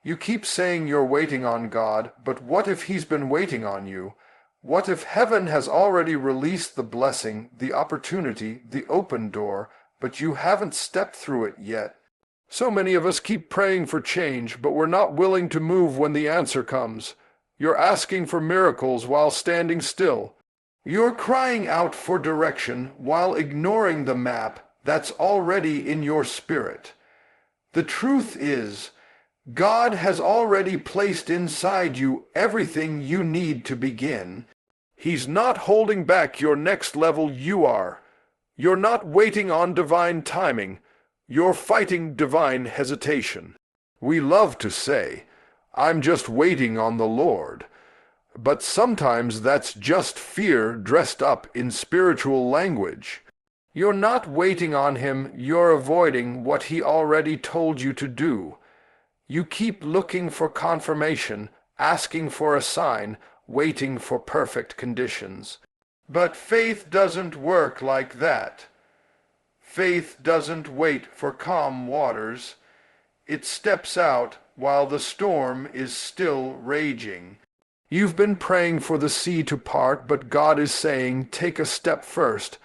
You keep saying you're waiting on God, but what if He's been waiting on you? What if heaven has already released the blessing, the opportunity, the open door, but you haven't stepped through it yet? So many of us keep praying for change, but we're not willing to move when the answer comes. You're asking for miracles while standing still. You're crying out for direction while ignoring the map that's already in your spirit. The truth is, God has already placed inside you everything you need to begin. He's not holding back your next level, you are. You're not waiting on divine timing. You're fighting divine hesitation. We love to say, "I'm just waiting on the Lord." But sometimes that's just fear dressed up in spiritual language. You're not waiting on Him, you're avoiding what He already told you to do. You keep looking for confirmation, asking for a sign, waiting for perfect conditions. But faith doesn't work like that. Faith doesn't wait for calm waters. It steps out while the storm is still raging. You've been praying for the sea to part, but God is saying, take a step first.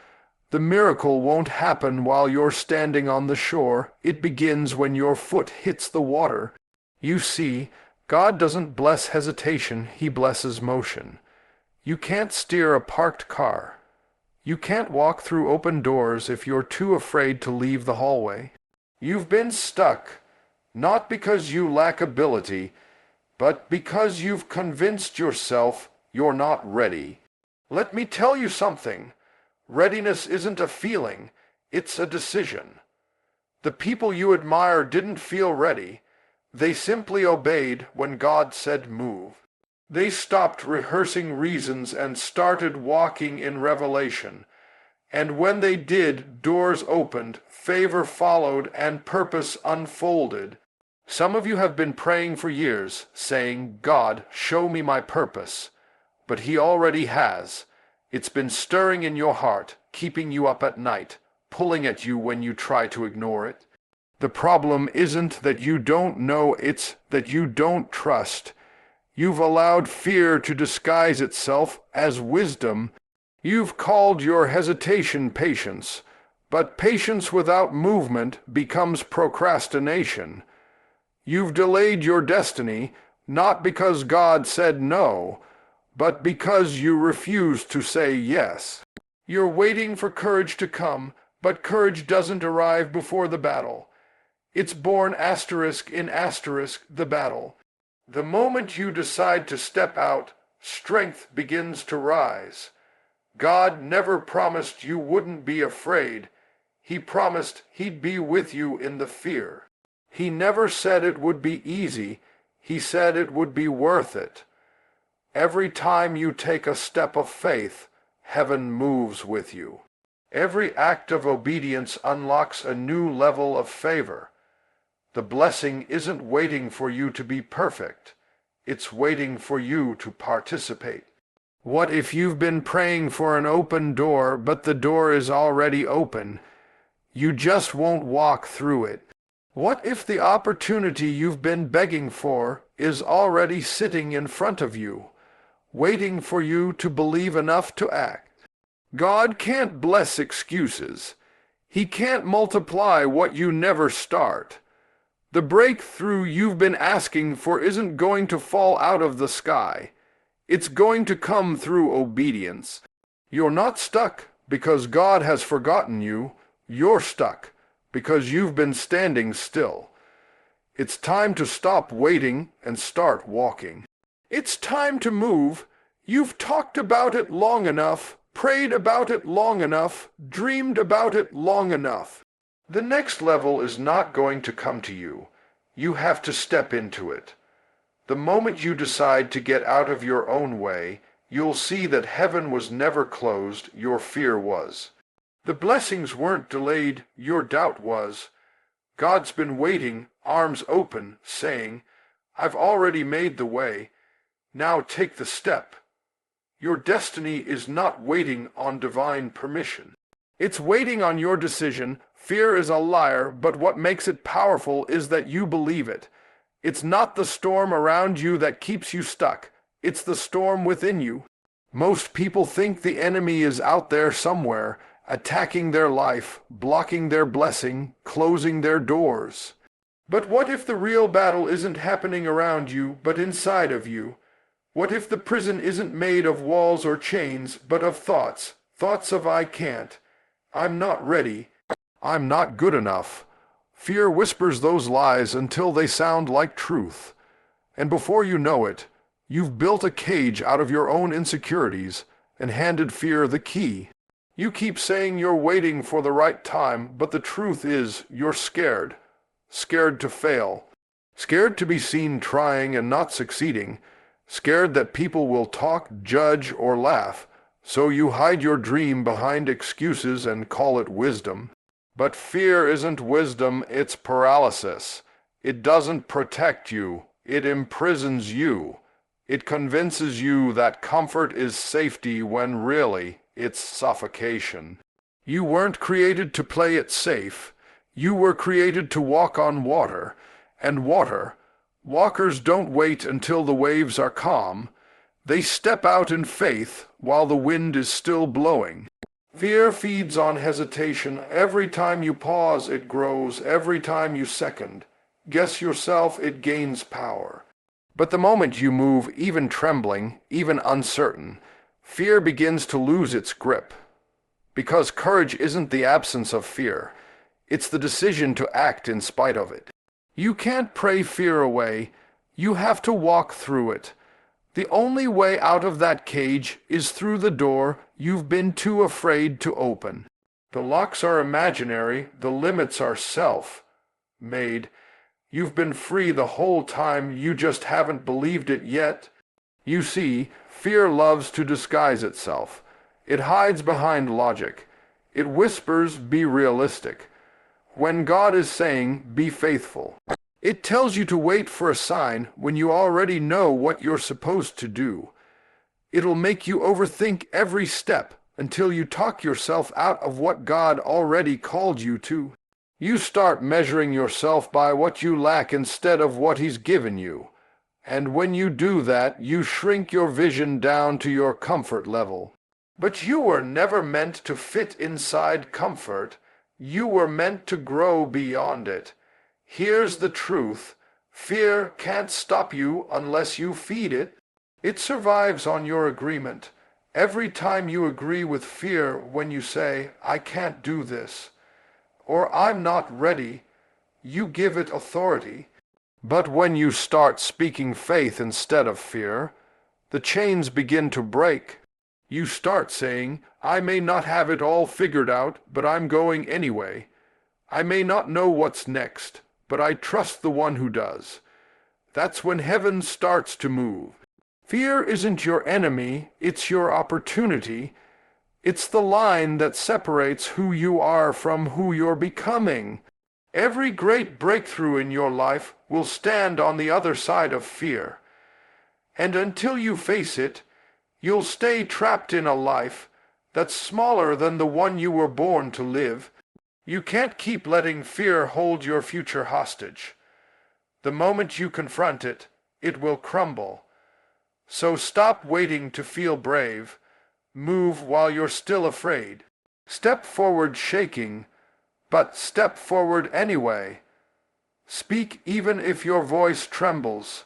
The miracle won't happen while you're standing on the shore. It begins when your foot hits the water. You see, God doesn't bless hesitation, He blesses motion. You can't steer a parked car. You can't walk through open doors if you're too afraid to leave the hallway. You've been stuck, not because you lack ability, but because you've convinced yourself you're not ready. Let me tell you something. Readiness isn't a feeling, it's a decision. The people you admire didn't feel ready. They simply obeyed when God said move. They stopped rehearsing reasons and started walking in revelation. And when they did, doors opened, favor followed, and purpose unfolded. Some of you have been praying for years, saying, God, show me my purpose. But He already has. It's been stirring in your heart, keeping you up at night, pulling at you when you try to ignore it. The problem isn't that you don't know, it's that you don't trust. You've allowed fear to disguise itself as wisdom. You've called your hesitation patience, but patience without movement becomes procrastination. You've delayed your destiny, not because God said no, but because you refuse to say yes. You're waiting for courage to come, but courage doesn't arrive before the battle. It's born asterisk in asterisk the battle. The moment you decide to step out, strength begins to rise. God never promised you wouldn't be afraid. He promised He'd be with you in the fear. He never said it would be easy. He said it would be worth it. Every time you take a step of faith, heaven moves with you. Every act of obedience unlocks a new level of favor. The blessing isn't waiting for you to be perfect. It's waiting for you to participate. What if you've been praying for an open door, but the door is already open? You just won't walk through it. What if the opportunity you've been begging for is already sitting in front of you, waiting for you to believe enough to act? God can't bless excuses. He can't multiply what you never start. The breakthrough you've been asking for isn't going to fall out of the sky. It's going to come through obedience. You're not stuck because God has forgotten you. You're stuck because you've been standing still. It's time to stop waiting and start walking. It's time to move. You've talked about it long enough, prayed about it long enough, dreamed about it long enough. The next level is not going to come to you. You have to step into it. The moment you decide to get out of your own way, you'll see that heaven was never closed, your fear was. The blessings weren't delayed, your doubt was. God's been waiting, arms open, saying, I've already made the way. Now take the step. Your destiny is not waiting on divine permission. It's waiting on your decision. Fear is a liar, but what makes it powerful is that you believe it. It's not the storm around you that keeps you stuck. It's the storm within you. Most people think the enemy is out there somewhere, attacking their life, blocking their blessing, closing their doors. But what if the real battle isn't happening around you, but inside of you? What if the prison isn't made of walls or chains, but of thoughts? Thoughts of I can't. I'm not ready. I'm not good enough. Fear whispers those lies until they sound like truth. And before you know it, you've built a cage out of your own insecurities and handed fear the key. You keep saying you're waiting for the right time, but the truth is you're scared. Scared to fail. Scared to be seen trying and not succeeding. Scared that people will talk, judge, or laugh. So you hide your dream behind excuses and call it wisdom. But fear isn't wisdom, it's paralysis. It doesn't protect you, it imprisons you. It convinces you that comfort is safety when really it's suffocation. You weren't created to play it safe. You were created to walk on water. And walkers don't wait until the waves are calm. They step out in faith while the wind is still blowing. Fear feeds on hesitation. Every time you pause, it grows. Every time you second, guess yourself, it gains power. But the moment you move, even trembling, even uncertain, fear begins to lose its grip. Because courage isn't the absence of fear. It's the decision to act in spite of it. You can't pray fear away. You have to walk through it. The only way out of that cage is through the door you've been too afraid to open. The locks are imaginary, the limits are self-made. You've been free the whole time, you just haven't believed it yet. You see, fear loves to disguise itself. It hides behind logic. It whispers, be realistic. When God is saying, be faithful. It tells you to wait for a sign when you already know what you're supposed to do. It'll make you overthink every step until you talk yourself out of what God already called you to. You start measuring yourself by what you lack instead of what He's given you. And when you do that, you shrink your vision down to your comfort level. But you were never meant to fit inside comfort. You were meant to grow beyond it. Here's the truth. Fear can't stop you unless you feed it. It survives on your agreement. Every time you agree with fear when you say, I can't do this, or I'm not ready, you give it authority. But when you start speaking faith instead of fear, the chains begin to break. You start saying, I may not have it all figured out, but I'm going anyway. I may not know what's next, but I trust the one who does. That's when heaven starts to move. Fear isn't your enemy, it's your opportunity. It's the line that separates who you are from who you're becoming. Every great breakthrough in your life will stand on the other side of fear. And until you face it, you'll stay trapped in a life that's smaller than the one you were born to live. You can't keep letting fear hold your future hostage. The moment you confront it, it will crumble. So stop waiting to feel brave. Move while you're still afraid. Step forward shaking, but step forward anyway. Speak even if your voice trembles.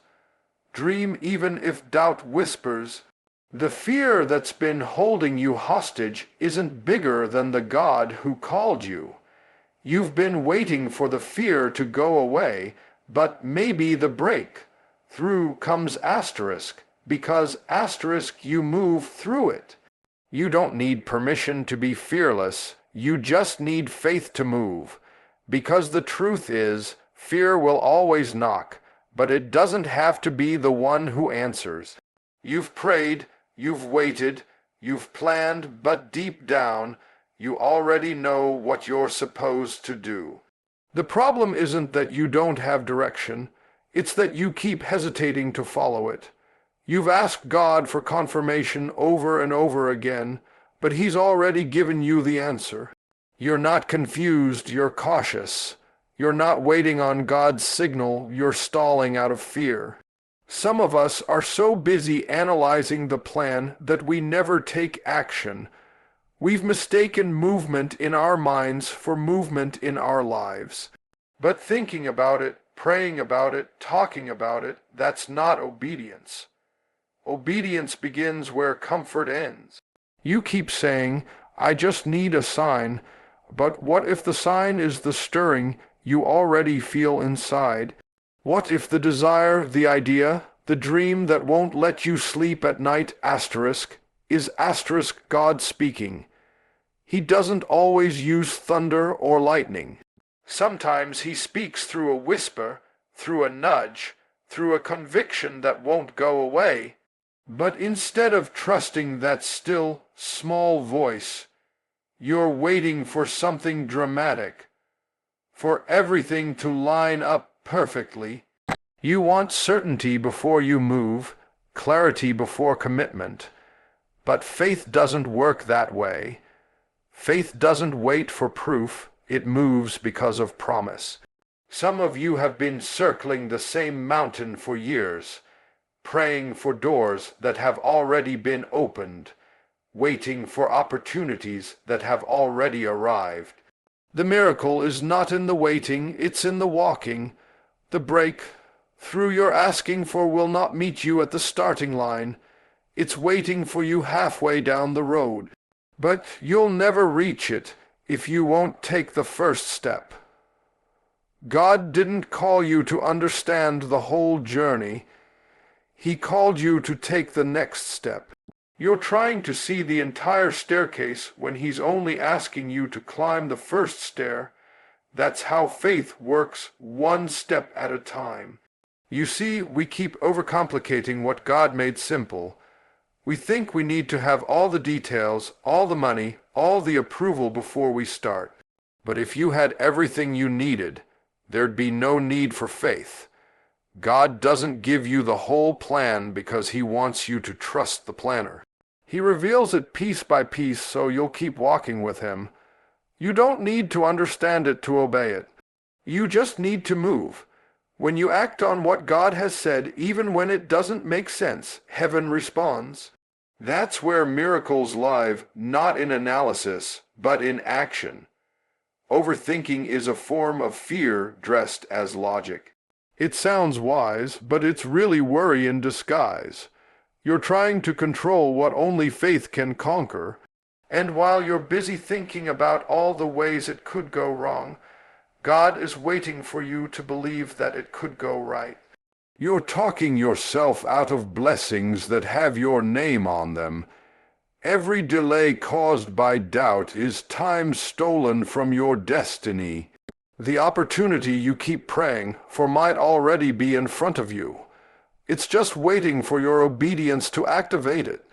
Dream even if doubt whispers. The fear that's been holding you hostage isn't bigger than the God who called you. You've been waiting for the fear to go away, but maybe the breakthrough comes asterisk, because asterisk you move through it. You don't need permission to be fearless, you just need faith to move. Because the truth is, fear will always knock, but it doesn't have to be the one who answers. You've prayed, you've waited, you've planned, but deep down, you already know what you're supposed to do. The problem isn't that you don't have direction, it's that you keep hesitating to follow it. You've asked God for confirmation over and over again, but He's already given you the answer. You're not confused, you're cautious. You're not waiting on God's signal, you're stalling out of fear. Some of us are so busy analyzing the plan that we never take action. We've mistaken movement in our minds for movement in our lives. But thinking about it, praying about it, talking about it, that's not obedience. Obedience begins where comfort ends. You keep saying, I just need a sign, but what if the sign is the stirring you already feel inside? What if the desire, the idea, the dream that won't let you sleep at night is God speaking? He doesn't always use thunder or lightning. Sometimes he speaks through a whisper, through a nudge, through a conviction that won't go away. But instead of trusting that still, small voice, you're waiting for something dramatic, for everything to line up perfectly. You want certainty before you move, clarity before commitment. But faith doesn't work that way. Faith doesn't wait for proof, it moves because of promise. Some of you have been circling the same mountain for years, praying for doors that have already been opened, waiting for opportunities that have already arrived. The miracle is not in the waiting, it's in the walking. The breakthrough you're asking for will not meet you at the starting line. It's waiting for you halfway down the road. But you'll never reach it if you won't take the first step. God didn't call you to understand the whole journey. He called you to take the next step. You're trying to see the entire staircase when he's only asking you to climb the first stair. That's how faith works, one step at a time. You see, we keep overcomplicating what God made simple. We think we need to have all the details, all the money, all the approval before we start. But if you had everything you needed, there'd be no need for faith. God doesn't give you the whole plan because he wants you to trust the planner. He reveals it piece by piece so you'll keep walking with him. You don't need to understand it to obey it. You just need to move. When you act on what God has said, even when it doesn't make sense, heaven responds. That's where miracles live, not in analysis, but in action. Overthinking is a form of fear dressed as logic. It sounds wise, but it's really worry in disguise. You're trying to control what only faith can conquer, and while you're busy thinking about all the ways it could go wrong, God is waiting for you to believe that it could go right. You're talking yourself out of blessings that have your name on them. Every delay caused by doubt is time stolen from your destiny. The opportunity you keep praying for might already be in front of you. It's just waiting for your obedience to activate it.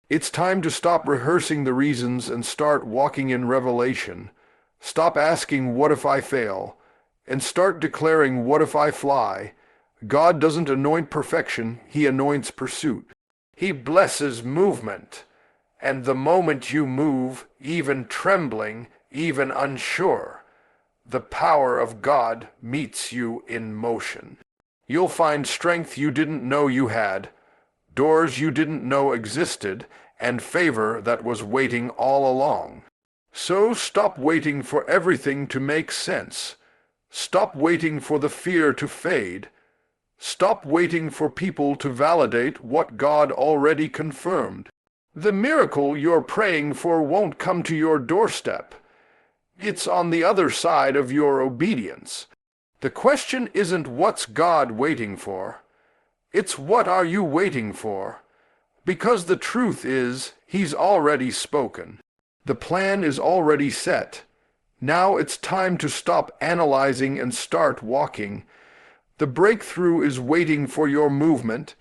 It's time to stop rehearsing the reasons and start walking in revelation. Stop asking, what if I fail? And start declaring, what if I fly? God doesn't anoint perfection, he anoints pursuit. He blesses movement. And the moment you move, even trembling, even unsure, the power of God meets you in motion. You'll find strength you didn't know you had, doors you didn't know existed, and favor that was waiting all along. So stop waiting for everything to make sense. Stop waiting for the fear to fade. Stop waiting for people to validate what God already confirmed. The miracle you're praying for won't come to your doorstep. It's on the other side of your obedience. The question isn't what's God waiting for. It's what are you waiting for? Because the truth is, he's already spoken. The plan is already set. Now it's time to stop analyzing and start walking. The breakthrough is waiting for your movement.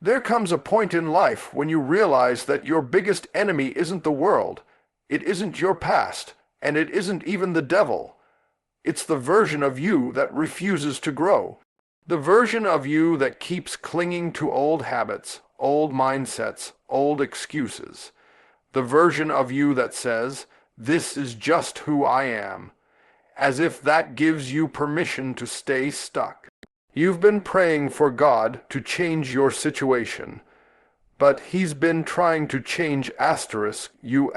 There comes a point in life when you realize that your biggest enemy isn't the world, it isn't your past, and it isn't even the devil. It's the version of you that refuses to grow. The version of you that keeps clinging to old habits, old mindsets, old excuses. The version of you that says, this is just who I am. as if that gives you permission to stay stuck. You've been praying for God to change your situation, but he's been trying to change you.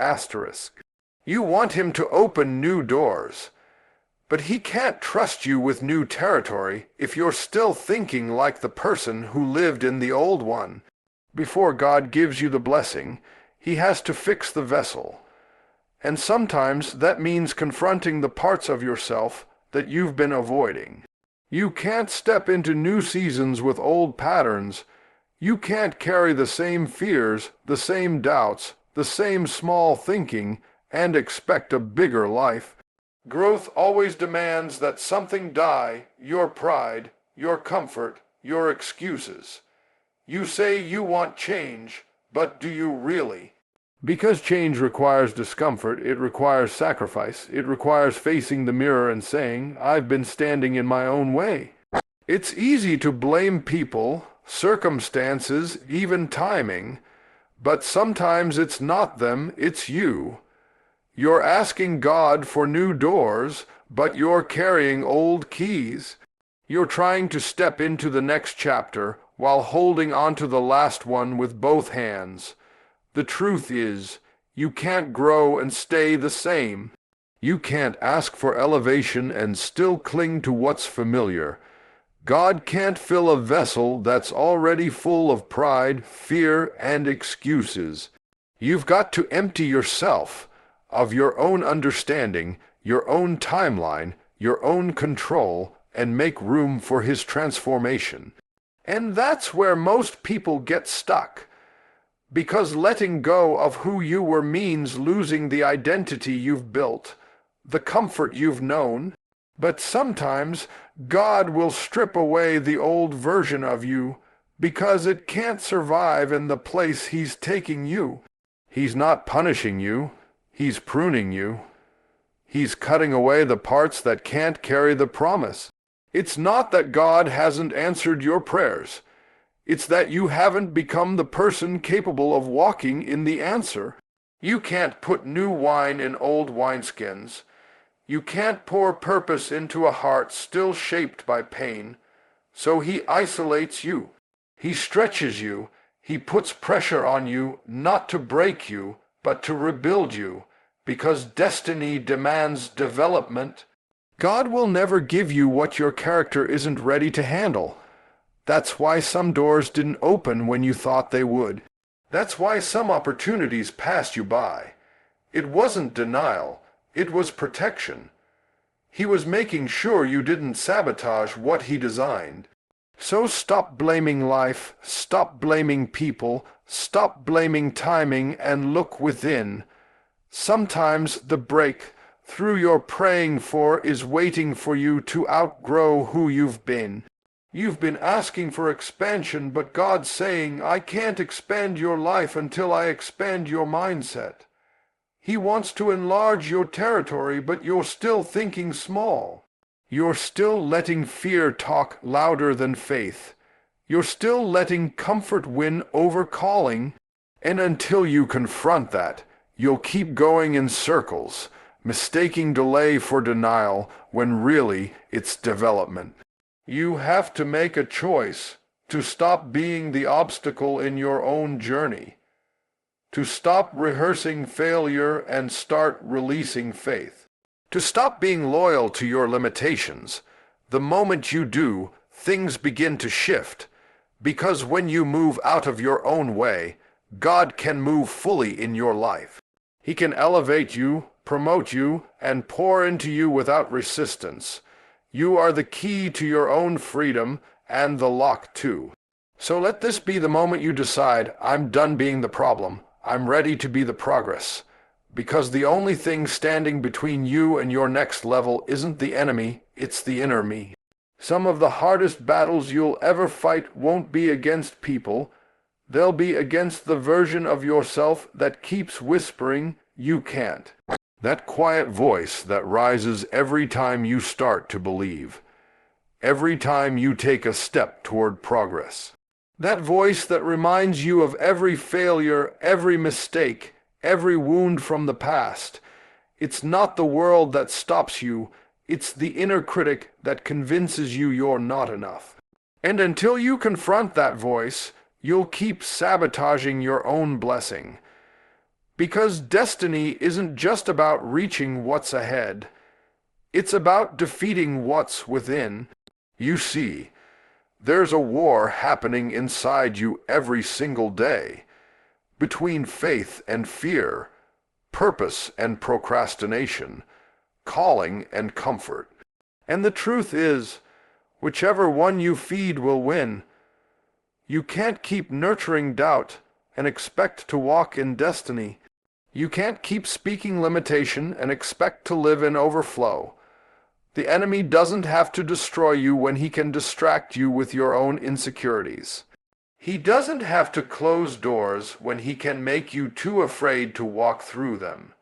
You want him to open new doors, but he can't trust you with new territory if you're still thinking like the person who lived in the old one. Before God gives you the blessing, he has to fix the vessel. And sometimes that means confronting the parts of yourself that you've been avoiding. You can't step into new seasons with old patterns. You can't carry the same fears, the same doubts, the same small thinking, and expect a bigger life. Growth always demands that something die, your pride, your comfort, your excuses. You say you want change, but do you really? Because change requires discomfort, it requires sacrifice, it requires facing the mirror and saying, I've been standing in my own way. It's easy to blame people, circumstances, even timing, but sometimes it's not them, it's you. You're asking God for new doors, but you're carrying old keys. You're trying to step into the next chapter while holding onto the last one with both hands. The truth is, you can't grow and stay the same. You can't ask for elevation and still cling to what's familiar. God can't fill a vessel that's already full of pride, fear, and excuses. You've got to empty yourself of your own understanding, your own timeline, your own control, and make room for his transformation. And that's where most people get stuck. Because letting go of who you were means losing the identity you've built, the comfort you've known. But sometimes God will strip away the old version of you because it can't survive in the place he's taking you. He's not punishing you, he's pruning you. He's cutting away the parts that can't carry the promise. It's not that God hasn't answered your prayers. It's that you haven't become the person capable of walking in the answer. You can't put new wine in old wineskins. You can't pour purpose into a heart still shaped by pain. So he isolates you. He stretches you. He puts pressure on you not to break you, but to rebuild you, because destiny demands development. God will never give you what your character isn't ready to handle. That's why some doors didn't open when you thought they would. That's why some opportunities passed you by. It wasn't denial, it was protection. He was making sure you didn't sabotage what he designed. So stop blaming life, stop blaming people, stop blaming timing, and look within. Sometimes the break through you're praying for is waiting for you to outgrow who you've been. You've been asking for expansion, but God's saying, I can't expand your life until I expand your mindset. He wants to enlarge your territory, but you're still thinking small. You're still letting fear talk louder than faith. You're still letting comfort win over calling. And until you confront that, you'll keep going in circles, mistaking delay for denial when really it's development. You have to make a choice to stop being the obstacle in your own journey, to stop rehearsing failure and start releasing faith, to stop being loyal to your limitations. The moment you do, things begin to shift, because when you move out of your own way, God can move fully in your life. He can elevate you, promote you, and pour into you without resistance. You are the key to your own freedom and the lock too. So let this be the moment you decide, I'm done being the problem. I'm ready to be the progress. Because the only thing standing between you and your next level isn't the enemy, it's the inner me. Some of the hardest battles you'll ever fight won't be against people. They'll be against the version of yourself that keeps whispering, you can't. That quiet voice that rises every time you start to believe, every time you take a step toward progress. That voice that reminds you of every failure, every mistake, every wound from the past. It's not the world that stops you, It's the inner critic that convinces you you're not enough. And until you confront that voice, you'll keep sabotaging your own blessing. Because destiny isn't just about reaching what's ahead. It's about defeating what's within. You see, there's a war happening inside you every single day, between faith and fear, purpose and procrastination, calling and comfort. And the truth is, whichever one you feed will win. You can't keep nurturing doubt and expect to walk in destiny. You can't keep speaking limitation and expect to live in overflow. The enemy doesn't have to destroy you when he can distract you with your own insecurities. He doesn't have to close doors when he can make you too afraid to walk through them.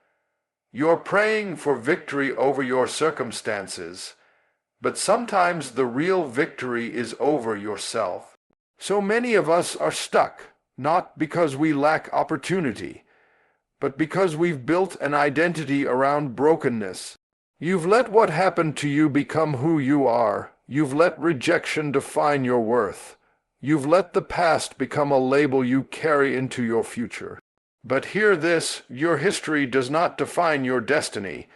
You're praying for victory over your circumstances, but sometimes the real victory is over yourself. So many of us are stuck, not because we lack opportunity, but because we've built an identity around brokenness. You've let what happened to you become who you are. You've let rejection define your worth. You've let the past become a label you carry into your future. But hear this, your history does not define your destiny.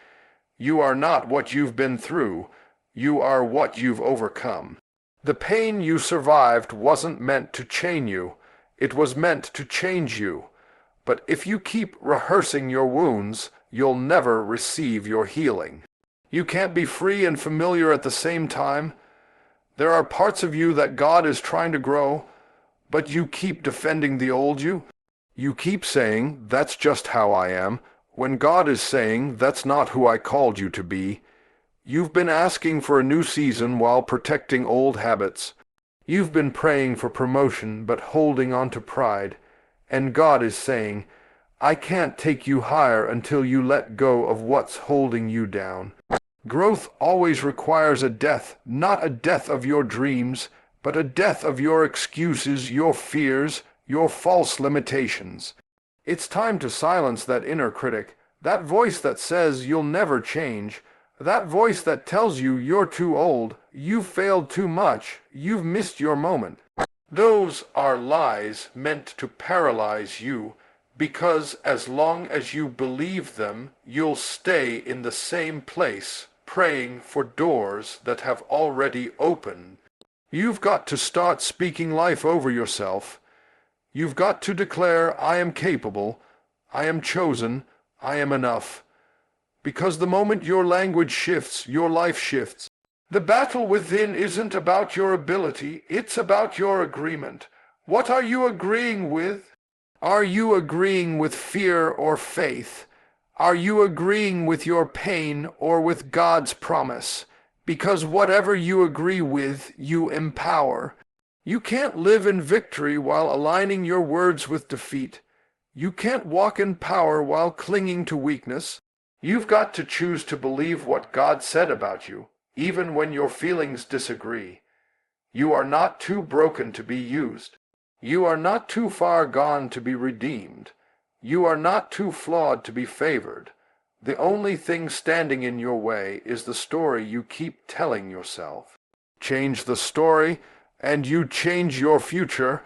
You are not what you've been through. You are what you've overcome. The pain you survived wasn't meant to chain you. It was meant to change you. But if you keep rehearsing your wounds, you'll never receive your healing. You can't be free and familiar at the same time. There are parts of you that God is trying to grow, but you keep defending the old you. You keep saying, "That's just how I am," when God is saying, "That's not who I called you to be." You've been asking for a new season while protecting old habits. You've been praying for promotion but holding on to pride. And God is saying, "I can't take you higher until you let go of what's holding you down." Growth always requires a death, not a death of your dreams, but a death of your excuses, your fears, your false limitations. It's time to silence that inner critic, that voice that says you'll never change, that voice that tells you you're too old, you've failed too much, you've missed your moment. Those are lies meant to paralyze you, because as long as you believe them, you'll stay in the same place, praying for doors that have already opened. You've got to start speaking life over yourself. You've got to declare, "I am capable, I am chosen, I am enough." Because the moment your language shifts, your life shifts. The battle within isn't about your ability, it's about your agreement. What are you agreeing with? Are you agreeing with fear or faith? Are you agreeing with your pain or with God's promise? Because whatever you agree with, you empower. You can't live in victory while aligning your words with defeat. You can't walk in power while clinging to weakness. You've got to choose to believe what God said about you, even when your feelings disagree. You are not too broken to be used. You are not too far gone to be redeemed. You are not too flawed to be favored. The only thing standing in your way is the story you keep telling yourself. Change the story, and you change your future.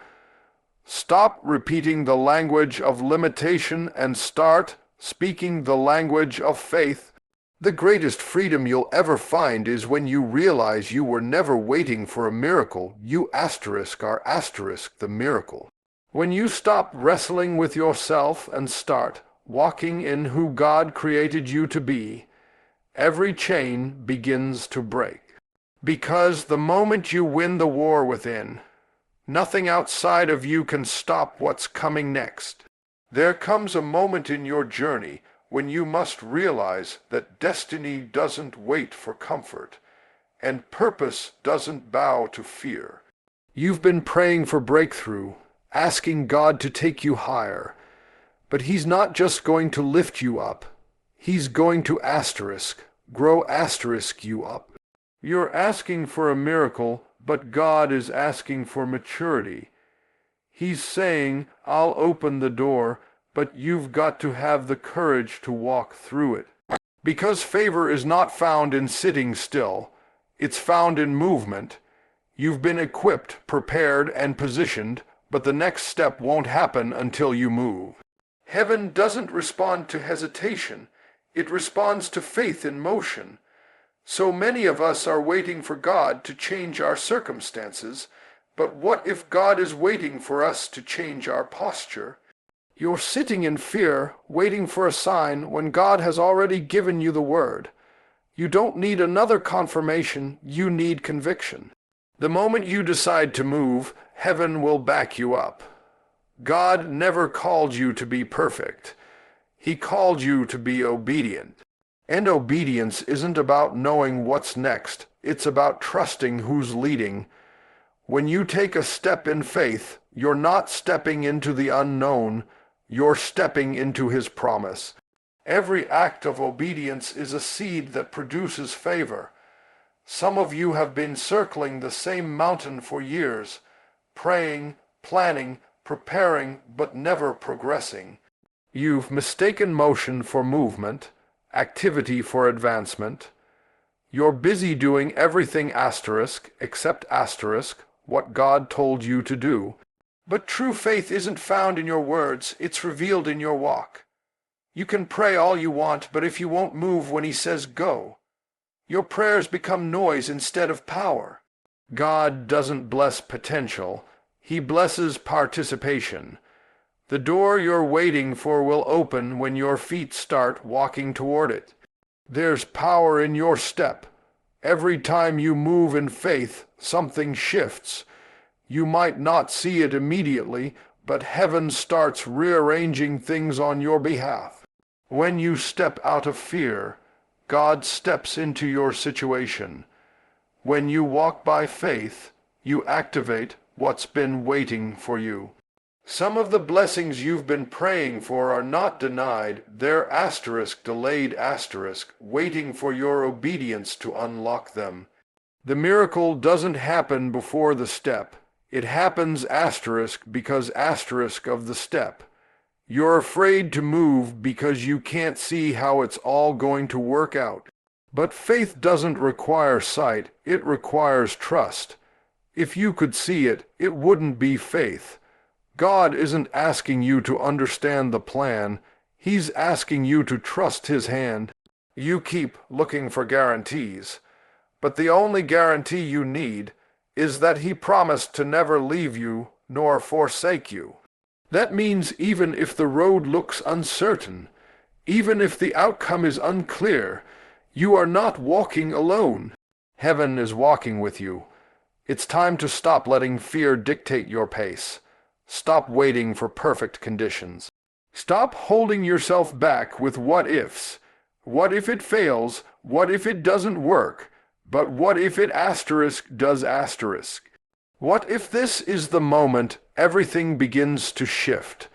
Stop repeating the language of limitation and start speaking the language of faith. The greatest freedom you'll ever find is when you realize you were never waiting for a miracle. You are the miracle. When you stop wrestling with yourself and start walking in who God created you to be, every chain begins to break. Because the moment you win the war within, nothing outside of you can stop what's coming next. There comes a moment in your journey when you must realize that destiny doesn't wait for comfort, and purpose doesn't bow to fear. You've been praying for breakthrough, asking God to take you higher, but He's not just going to lift you up. He's going to grow you up. You're asking for a miracle, but God is asking for maturity. He's saying, "I'll open the door, but you've got to have the courage to walk through it." Because favor is not found in sitting still, it's found in movement. You've been equipped, prepared, and positioned, but the next step won't happen until you move. Heaven doesn't respond to hesitation. It responds to faith in motion. So many of us are waiting for God to change our circumstances, but what if God is waiting for us to change our posture? You're sitting in fear, waiting for a sign when God has already given you the word. You don't need another confirmation, you need conviction. The moment you decide to move, heaven will back you up. God never called you to be perfect. He called you to be obedient. And obedience isn't about knowing what's next. It's about trusting who's leading. When you take a step in faith, you're not stepping into the unknown. You're stepping into His promise. Every act of obedience is a seed that produces favor. Some of you have been circling the same mountain for years, praying, planning, preparing, but never progressing. You've mistaken motion for movement, activity for advancement. You're busy doing everything except what God told you to do. But true faith isn't found in your words, it's revealed in your walk. You can pray all you want, but if you won't move when He says go, your prayers become noise instead of power. God doesn't bless potential, He blesses participation. The door you're waiting for will open when your feet start walking toward it. There's power in your step. Every time you move in faith, something shifts. You might not see it immediately, but heaven starts rearranging things on your behalf. When you step out of fear, God steps into your situation. When you walk by faith, you activate what's been waiting for you. Some of the blessings you've been praying for are not denied, they're delayed, waiting for your obedience to unlock them. The miracle doesn't happen before the step. It happens because of the step. You're afraid to move because you can't see how it's all going to work out. But faith doesn't require sight, it requires trust. If you could see it, it wouldn't be faith. God isn't asking you to understand the plan, He's asking you to trust His hand. You keep looking for guarantees, but the only guarantee you need is that He promised to never leave you nor forsake you. That means even if the road looks uncertain, even if the outcome is unclear, you are not walking alone. Heaven is walking with you. It's time to stop letting fear dictate your pace. Stop waiting for perfect conditions. Stop holding yourself back with what-ifs. What if it fails? What if it doesn't work? But what if it does? What if this is the moment everything begins to shift?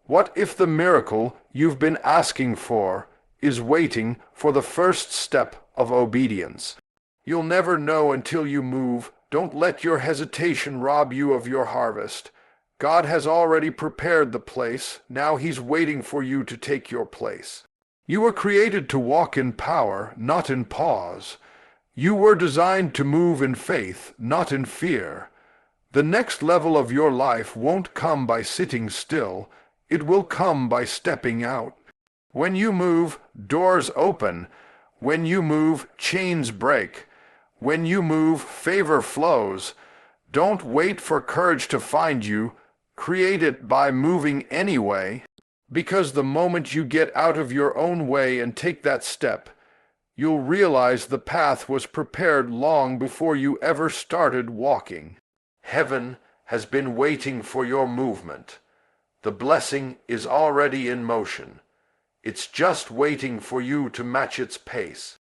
What if the miracle you've been asking for is waiting for the first step of obedience? You'll never know until you move. Don't let your hesitation rob you of your harvest. God has already prepared the place. Now He's waiting for you to take your place. You were created to walk in power, not in pause. You were designed to move in faith, not in fear. The next level of your life won't come by sitting still. It will come by stepping out. When you move, doors open. When you move, chains break. When you move, favor flows. Don't wait for courage to find you. Create it by moving anyway, because the moment you get out of your own way and take that step, you'll realize the path was prepared long before you ever started walking. Heaven has been waiting for your movement. The blessing is already in motion. It's just waiting for you to match its pace.